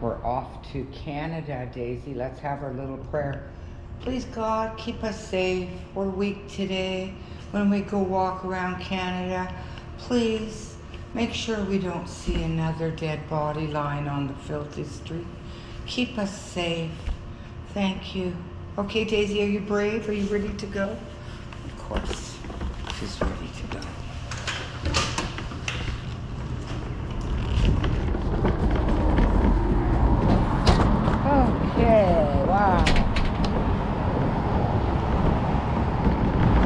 We're off to Canada, Daisy. Let's have our little prayer. Please, God, keep us safe. We're weak today. When we go walk around Canada, please make sure we don't see another dead body lying on the filthy street. Keep us safe. Thank you. Okay, Daisy, are you brave? Are you ready to go? Of course, she's ready to go. Okay, wow.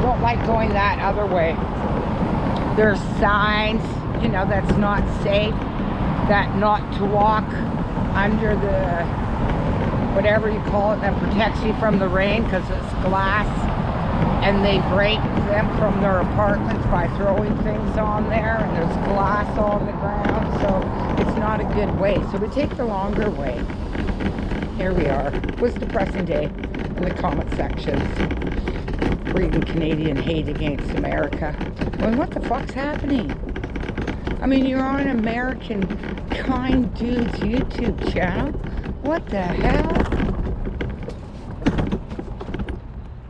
Don't like going that other way. There's signs, you know, that's not safe, that not to walk under the, whatever you call it, that protects you from the rain because it's glass, and they break them from their apartments by throwing things on there, and there's glass on the ground, so it's not a good way. So we take the longer way. Here we are. It was a depressing day in the comment sections. Reading Canadian hate against America. Well, what the fuck's happening? I mean, you're on an American Kind Dude's YouTube channel. What the hell?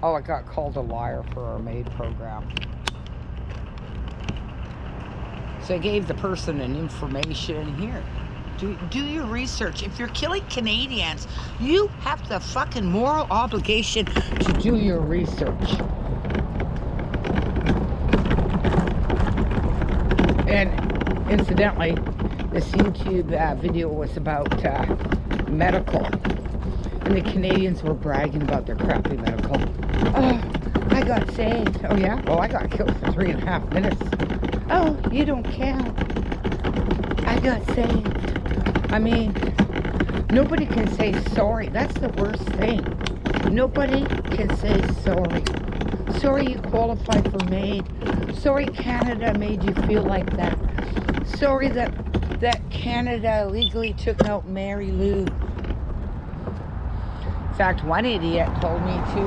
Oh, I got called a liar for our MAID program. So I gave the person an information here. Do your research. If you're killing Canadians, you have the fucking moral obligation to do your research. And incidentally, this YouTube video was about medical. And the Canadians were bragging about their crappy medical. Oh, I got saved. Oh yeah? Well, I got killed for 3.5 minutes. Oh, you don't count. I got saved. I mean, nobody can say sorry. That's the worst thing. Nobody can say sorry. Sorry you qualified for MAID. Sorry Canada made you feel like that. Sorry that Canada illegally took out Mary Lou. In fact, one idiot told me to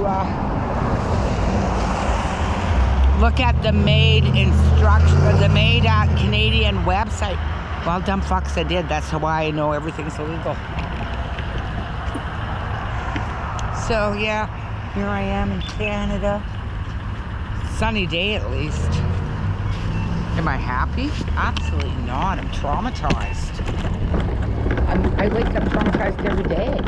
look at the MAID instruction, the MAID Canadian website. Well, dumb fucks, I did. That's why I know everything's illegal. So, yeah, here I am in Canada. Sunny day, at least. Am I happy? Absolutely not. I'm traumatized. I wake up traumatized every day.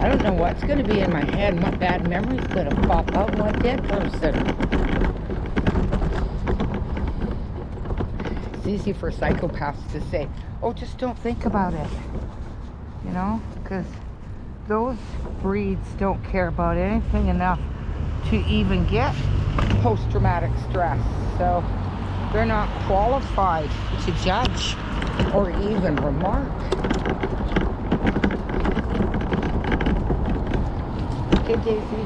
I don't know what's going to be in my head and what bad memory's going to pop out and what dead person. It's easy for psychopaths to say, oh, just don't think about it, you know, because those breeds don't care about anything enough to even get post-traumatic stress, so they're not qualified to judge or even remark. Okay, Daisy,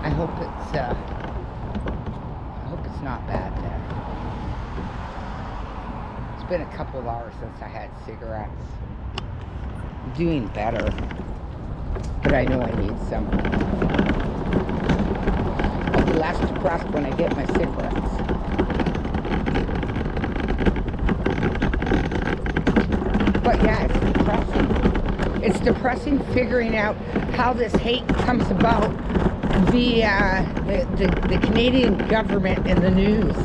I hope it's not bad then. Been a couple of hours since I had cigarettes. I'm doing better, but I know I need some. I'll be less depressed when I get my cigarettes. But yeah, it's depressing. It's depressing figuring out how this hate comes about via the Canadian government and the news.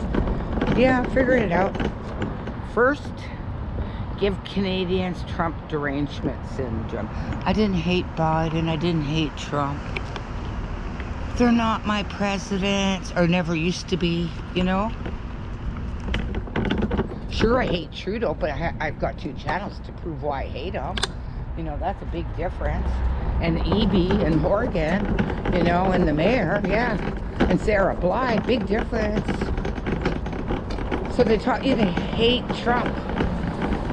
Yeah, figuring it out. First, give Canadians Trump derangement syndrome. I didn't hate Biden. I didn't hate Trump. They're not my presidents, or never used to be, you know? Sure, I hate Trudeau, but I've got 2 channels to prove why I hate him. You know, that's a big difference. And Eby and Morgan, you know, and the mayor, yeah. And Sarah Bly, big difference. So they taught you to hate Trump.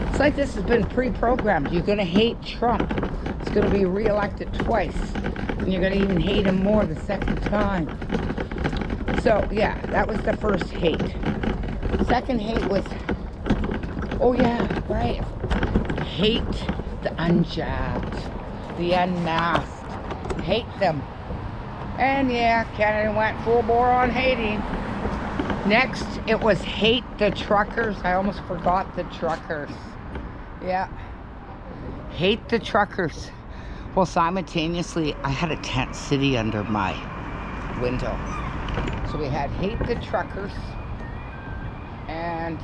It's like this has been pre-programmed. You're going to hate Trump. It's going to be reelected twice. And you're going to even hate him more the second time. So, yeah, that was the first hate. Second hate was, oh yeah, right. Hate the unjabbed, the unmasked. Hate them. And yeah, Canada went full bore on hating. Next, it was hate the truckers. I almost forgot the truckers. Yeah. hate the truckers. Well, simultaneously, I had a tent city under my window. So we had hate the truckers. And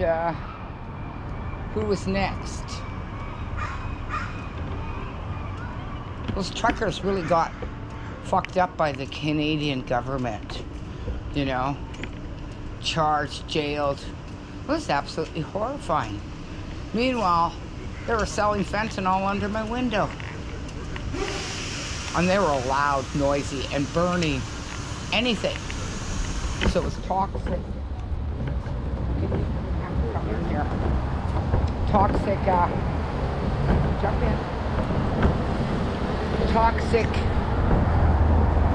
who was next? Those truckers really got fucked up by the Canadian government. You know, charged, jailed. It was absolutely horrifying. Meanwhile, they were selling fentanyl under my window. And they were loud, noisy, and burning anything. So it was toxic. Come in here. Toxic, jump in. Toxic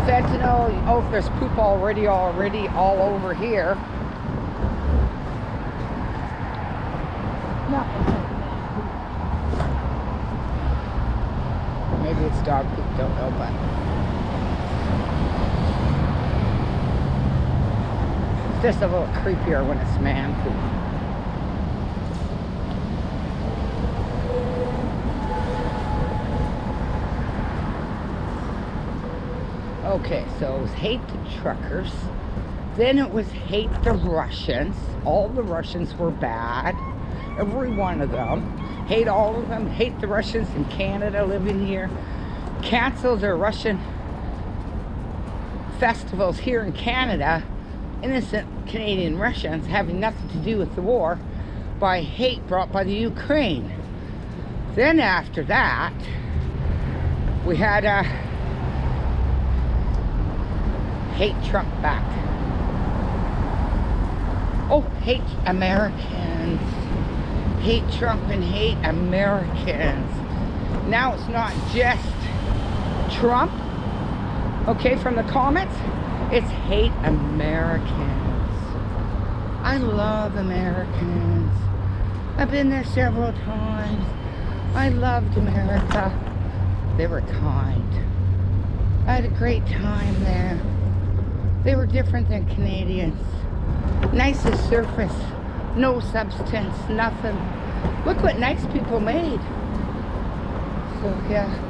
fentanyl. Oh, there's poop already all over here. No. Maybe it's dog poop, don't know, but it's just a little creepier when it's man poop. Okay, so it was hate the truckers. Then it was hate the Russians. All the Russians were bad. Every one of them. Hate all of them. Hate the Russians in Canada living here. Cancel their Russian festivals here in Canada. Innocent Canadian Russians having nothing to do with the war by hate brought by the Ukraine. Then after that, we had hate Trump back. Oh, hate Americans. Hate Trump and hate Americans. Now it's not just Trump, okay, from the comments. It's hate Americans. I love Americans. I've been there several times. I loved America. They were kind. I had a great time there. They were different than Canadians. Nice as surface. No substance, nothing. Look what nice people made. So, yeah.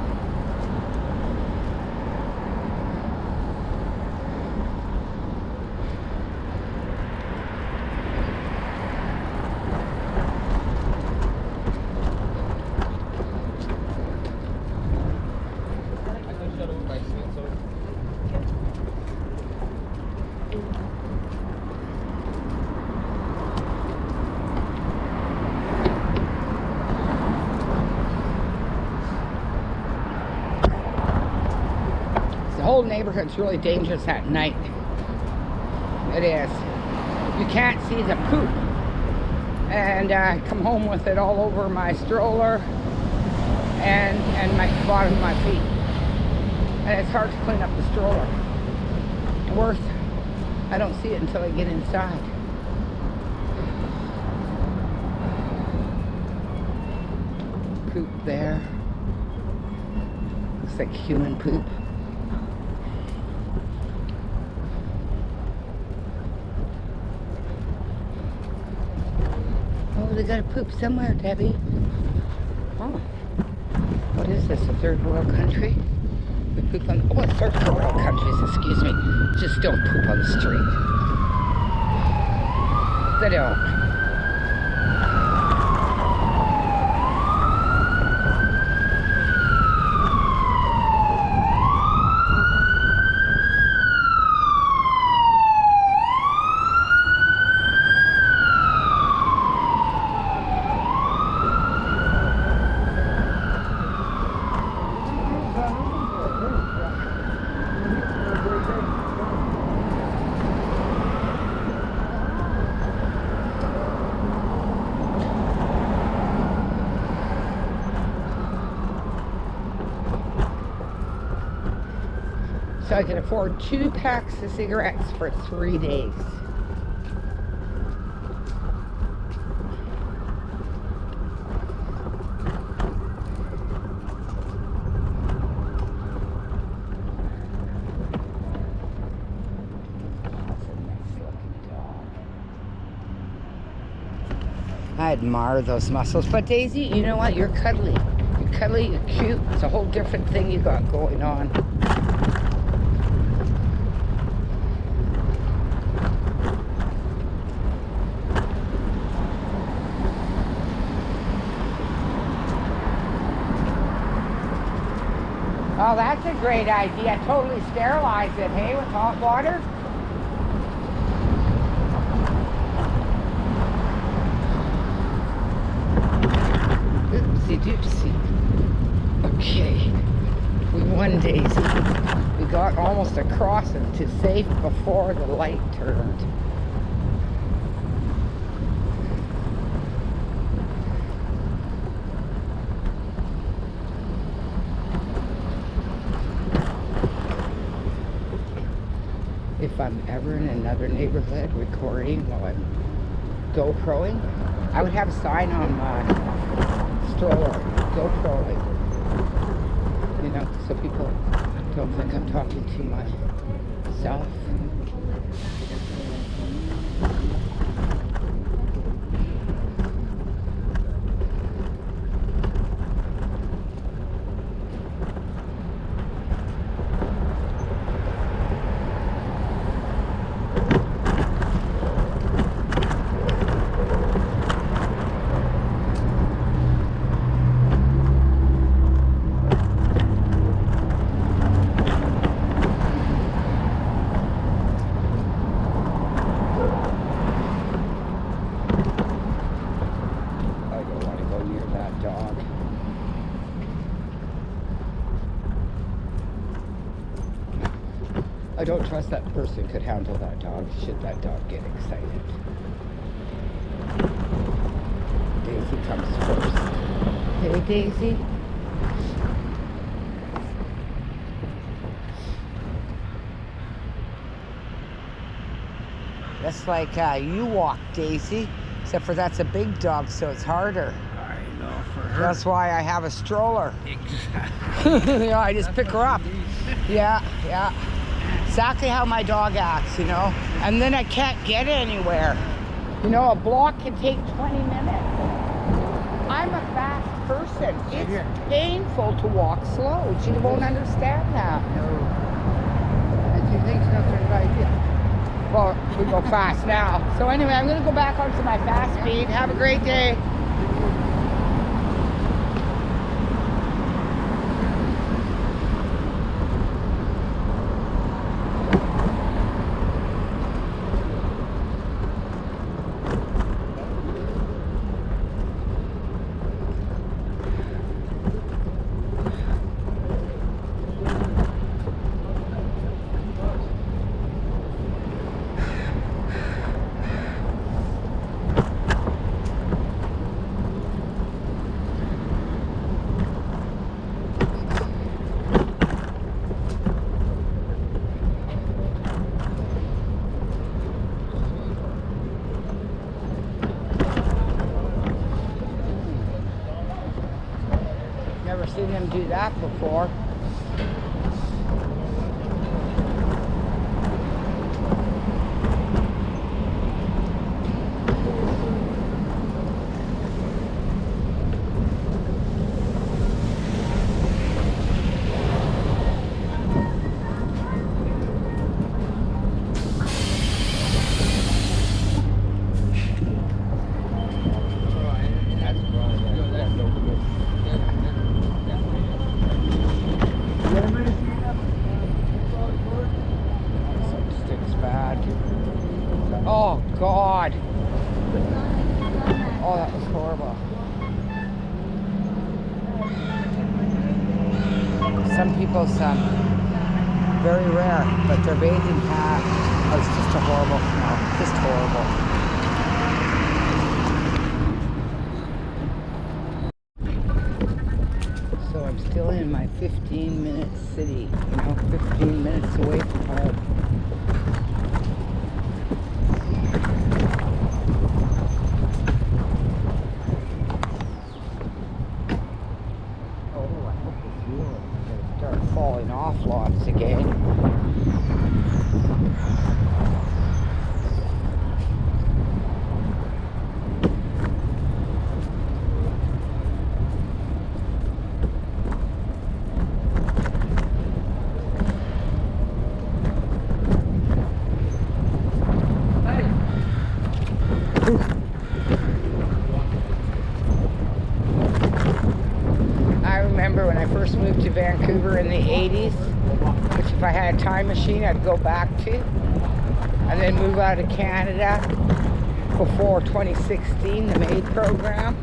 The whole neighborhood's really dangerous at night. It is. You can't see the poop. And I come home with it all over my stroller and my bottom of my feet. And it's hard to clean up the stroller. Worse, I don't see it until I get inside. Poop there. Looks like human poop. Oh, they gotta poop somewhere, Debbie. Oh. What is this, a third world country? We poop on, oh, it's third world countries, excuse me. Just don't poop on the street. They don't. So I can afford 2 packs of cigarettes for 3 days. I admire those muscles. But Daisy, you know what? You're cuddly. cuddly, cute. It's a whole different thing you got going on. Oh, that's a great idea. Totally sterilize it, hey, with hot water. Oopsie doopsie. Okay, we won, Daisy. We got almost across it to safe before the light turned. If I'm ever in another neighborhood recording while I'm GoProing, I would have a sign on my stroller, GoProing, you know, so people don't think I'm talking to myself. I don't trust that person could handle that dog should that dog get excited. Daisy comes first. Hey, Daisy. That's like you walk, Daisy, except for that's a big dog, so it's harder. I know, for her. That's why I have a stroller. Exactly. Yeah, I just That's pick her up. Yeah, yeah. Exactly how my dog acts, you know. And then I can't get anywhere. You know, a block can take 20 minutes. I'm a fast person. It's painful to walk slow. She won't understand that. No. And she thinks that's a good idea. Well, we go fast now. So anyway, I'm going to go back onto my fast speed. Have a great day. Never seen him do that before. Oh, God. Oh, that was horrible. Some people, very rare, but their bathing hat was just a horrible smell. Just horrible. So I'm still in my 15-minute city, you know, 15 minutes away from home. Falling off lots again. remember when I first moved to Vancouver in the 80s, which if I had a time machine, I'd go back to, and then move out of Canada before 2016, the MAID program.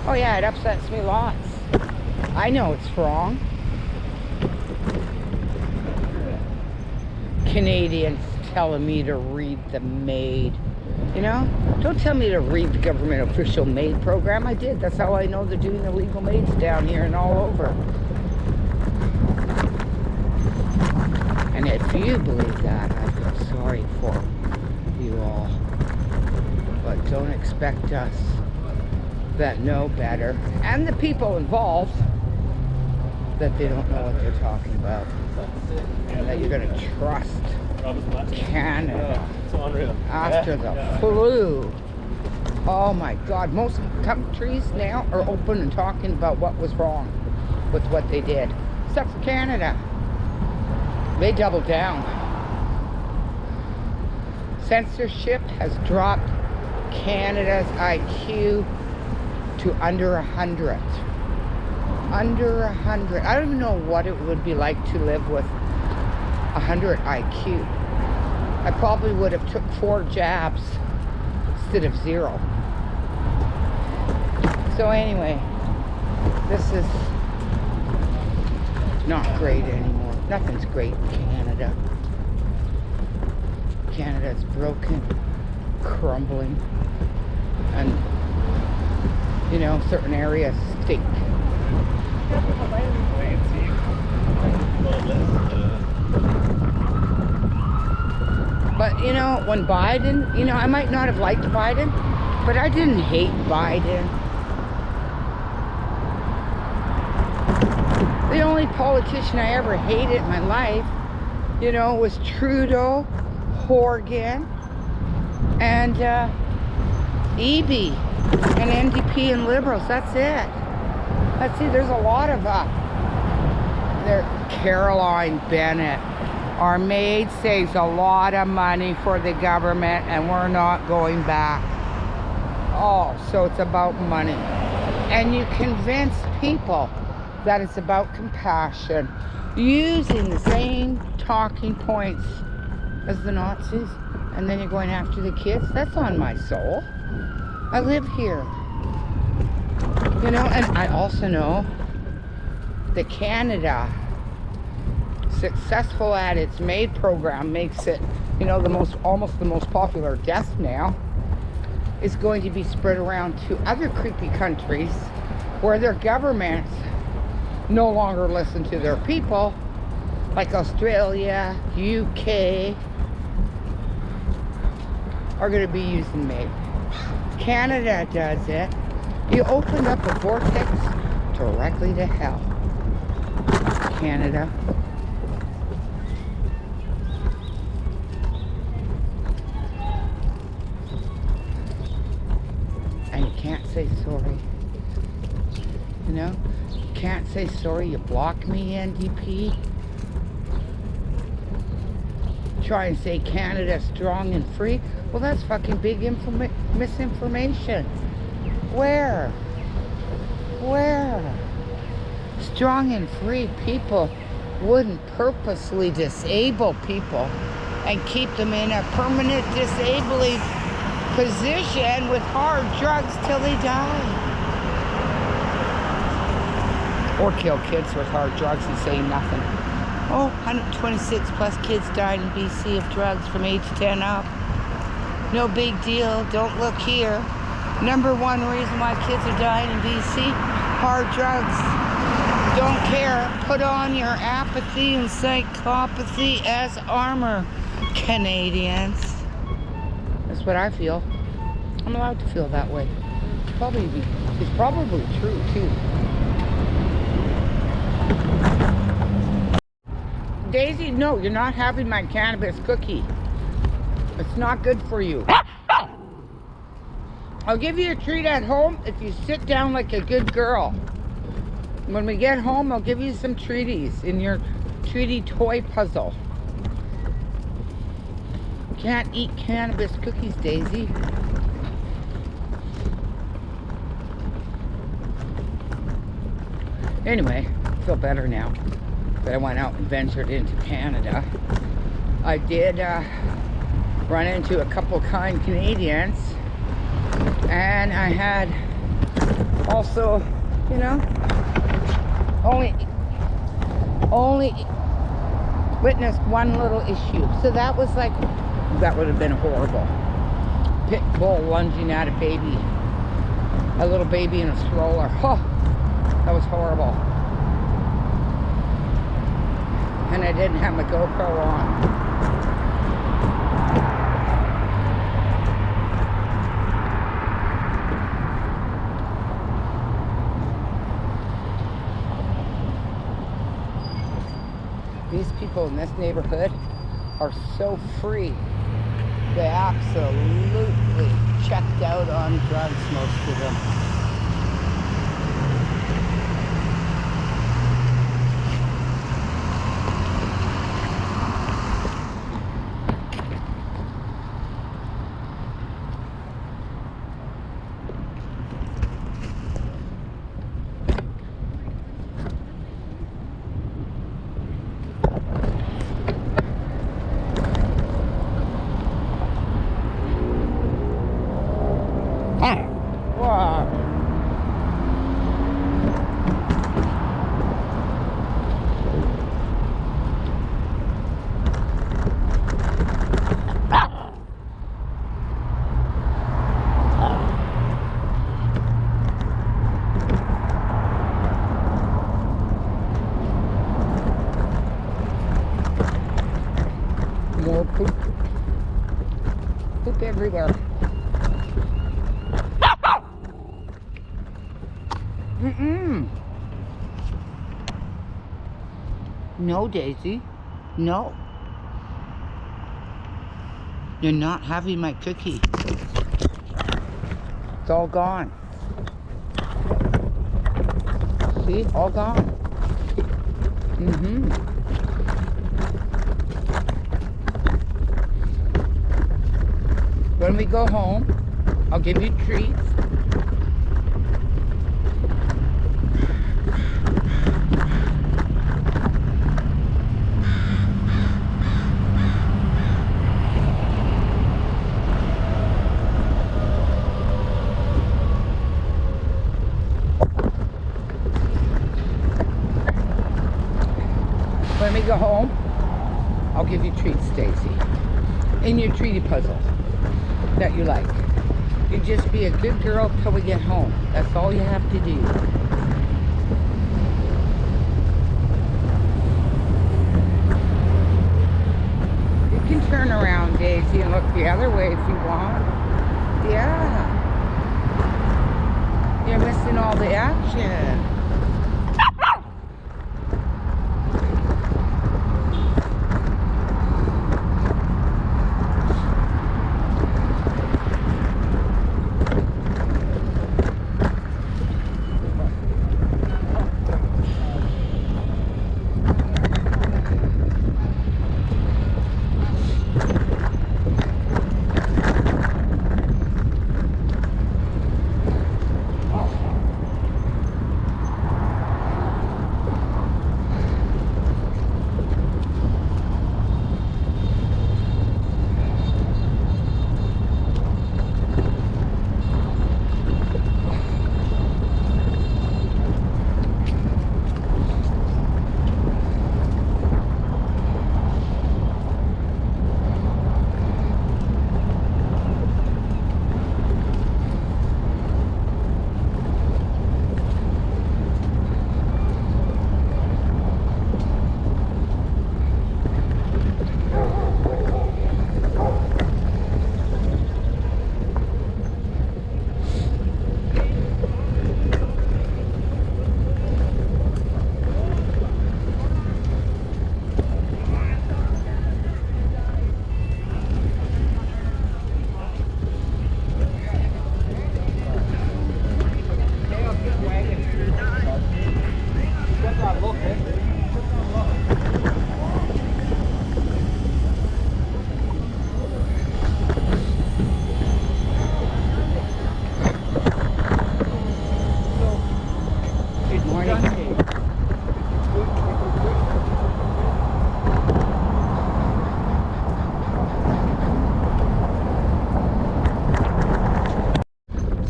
Oh yeah, it upsets me lots. I know it's wrong. Canadians telling me to read the MAID. You know, don't tell me to read the government official MAID program. I did. That's how I know they're doing illegal MAIDs down here and all over. And if you believe that, I feel sorry for you all. But don't expect us that know better, and the people involved, that they don't know what they're talking about. And that you're going to trust Canada after the flu. Oh my God, most countries now are open and talking about what was wrong with what they did. Except for Canada. They doubled down. Censorship has dropped Canada's IQ to under 100. Under 100. I don't even know what it would be like to live with 100 IQ. I probably would have took 4 jabs instead of 0. So anyway, this is not great anymore. Nothing's great in Canada. Canada's broken, crumbling, and you know, certain areas stink. But you know, when Biden, you know, I might not have liked Biden, but I didn't hate Biden. The only politician I ever hated in my life, you know, was Trudeau, Horgan, and EB, and NDP and Liberals. That's it. Let's see, there's a lot of there. Caroline Bennett. Our maid saves a lot of money for the government and we're not going back. Oh, so it's about money. And you convince people that it's about compassion using the same talking points as the Nazis, and then you're going after the kids. That's on my soul. I live here. You know, and I also know that Canada, successful at its MAID program, makes it, you know, almost the most popular death now, is going to be spread around to other creepy countries where their governments no longer listen to their people, like Australia, UK, are going to be using MAID. Canada does it. You opened up a vortex directly to hell. Canada. And you can't say sorry. You know? You can't say sorry. You block me, NDP. Try and say Canada's strong and free. Well, that's fucking big misinformation. Where? Where? Strong and free people wouldn't purposely disable people and keep them in a permanent disabling position with hard drugs till they die. Or kill kids with hard drugs and say nothing. Oh, 126 plus kids died in BC of drugs from age 10 up. No big deal. Don't look here. Number one reason why kids are dying in BC, hard drugs. Don't care. Put on your apathy and psychopathy as armor, Canadians. That's what I feel. I'm allowed to feel that way. It's probably true too. Daisy, no, you're not having my cannabis cookie. It's not good for you. I'll give you a treat at home if you sit down like a good girl. When we get home, I'll give you some treaties in your treaty toy puzzle. Can't eat cannabis cookies, Daisy. Anyway, I feel better now that I went out and ventured into Canada. I did run into a couple kind Canadians, and I had also, you know, only witnessed one little issue. So that was like, that would have been horrible. Pit bull lunging at a little baby in a stroller. Oh, that was horrible. And I didn't have my GoPro on. These people in this neighborhood are so free. They absolutely checked out on drugs, most of them. Wow. More poop. Poop everywhere. No, Daisy. No. You're not having my cookie. It's all gone. See? All gone. When we go home, I'll give you treats. When we go home, I'll give you treats, Stacy. In your treaty puzzle that you like. You just be a good girl till we get home. That's all you have to do. You can turn around, Daisy, and look the other way if you want. Yeah. You're missing all the action.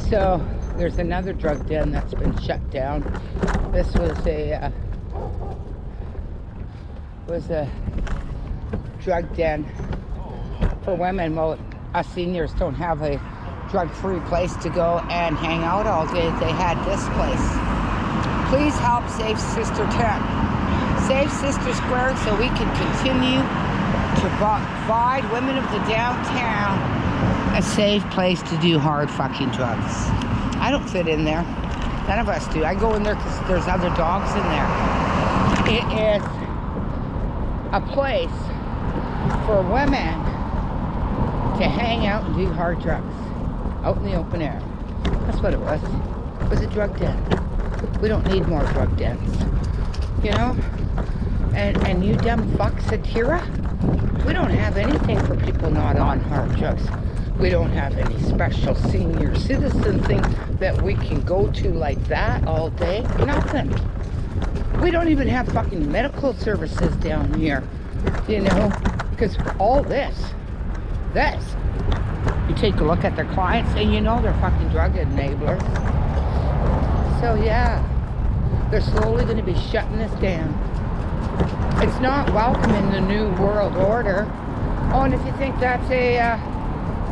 So there's another drug den that's been shut down. This was a drug den for women. Well, us seniors don't have a drug-free place to go and hang out all day. They had this place. Please help save Sister 10. Save Sister Square so we can continue to provide women of the downtown a safe place to do hard fucking drugs. I don't fit in there. None of us do. I go in there because there's other dogs in there. It is a place for women to hang out and do hard drugs out in the open air. That's what it was. It was a drug den. We don't need more drug dens, you know? And you dumb fuck, Satira, we don't have anything for people not on hard drugs. We don't have any special senior citizen thing that we can go to like that all day. Nothing. We don't even have fucking medical services down here, you know? Because all this, you take a look at their clients and you know they're fucking drug enablers. So yeah, they're slowly going to be shutting this down. It's not welcome in the new world order. Oh, and if you think that's a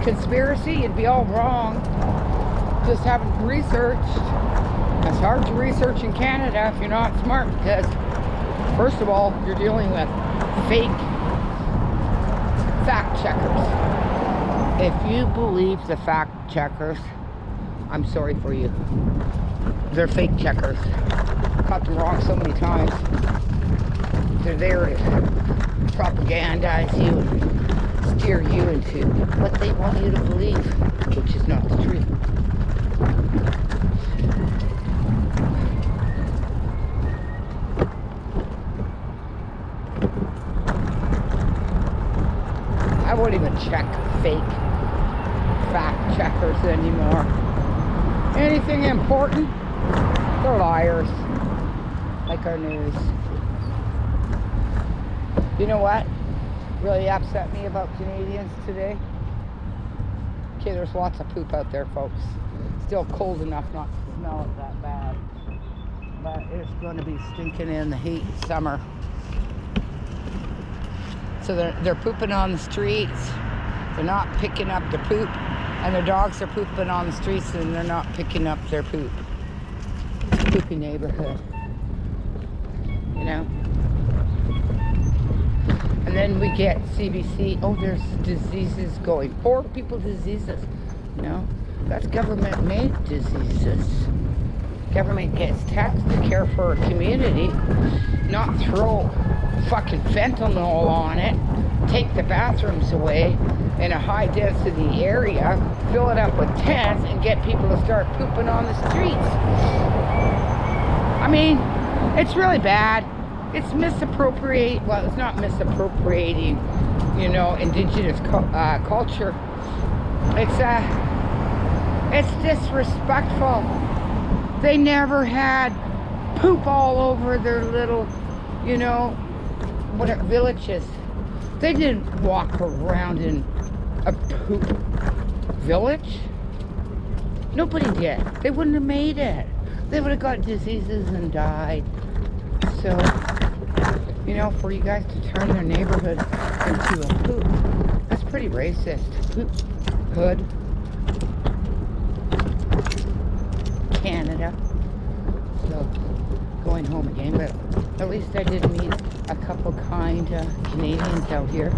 conspiracy, you'd be all wrong. Just haven't researched. It's hard to research in Canada if you're not smart, because first of all, you're dealing with fake fact checkers. If you believe the fact checkers, I'm sorry for you. They're fake checkers. Caught them wrong so many times. They're there to propagandize you and steer you into what they want you to believe, which is not the truth. I won't even check fake fact checkers anymore. Anything important, they're liars, like our news. You know what really upset me about Canadians today? Okay, there's lots of poop out there, folks. Still cold enough not to smell it that bad, but it's going to be stinking in the heat summer. So they're pooping on the streets. They're not picking up the poop, and their dogs are pooping on the streets and they're not picking up their poop. It's a poopy neighborhood, you know? And then we get CBC, oh, there's diseases going. Poor people diseases, you know? That's government-made diseases. Government gets taxed to care for a community, not throw fucking fentanyl on it, take the bathrooms away in a high-density area, fill it up with tents, and get people to start pooping on the streets. I mean, it's really bad. It's misappropriate. Well, it's not misappropriating, you know, indigenous culture. It's disrespectful. They never had poop all over their little, you know, villages. They didn't walk around in a poop village. Nobody did. They wouldn't have made it. They would have got diseases and died. So, you know, for you guys to turn their neighborhood into a poop, that's pretty racist. Poop hood. Canada. So, going home again, but at least I did meet a couple kind Canadians out here.